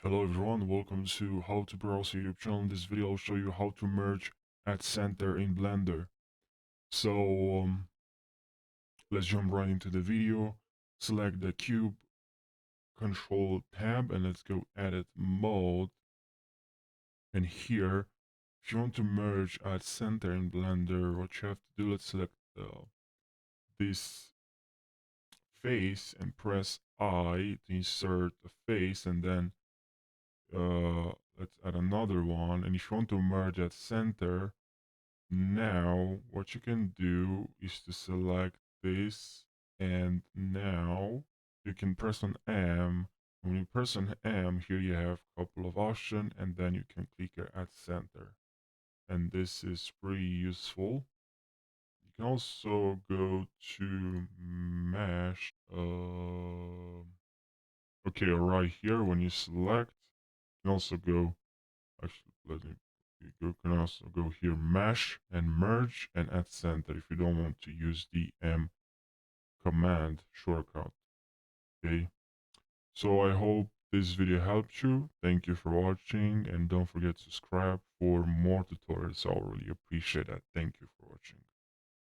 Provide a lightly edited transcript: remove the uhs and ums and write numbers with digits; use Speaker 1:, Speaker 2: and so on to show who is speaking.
Speaker 1: Hello everyone, welcome to How to Browse YouTube channel. In this video I'll show you how to merge at center in Blender. So let's jump right into the video. Select the cube, control tab, and let's go edit mode. And here, if you want to merge at center in Blender, what you have to do, let's select this face and press I to insert a face, and then let's add another one. And if you want to merge at center, now what you can do is to select this, and now you can press on M. When you press on M, here you have a couple of options, and then you can click here at center, and this is pretty useful. You can also go to mesh. Okay, right here when you select, you can also go. Actually, let me. You can also go here, mesh and merge and add center if you don't want to use the M command shortcut. Okay. So I hope this video helped you. Thank you for watching, and don't forget to subscribe for more tutorials. I'll really appreciate that. Thank you.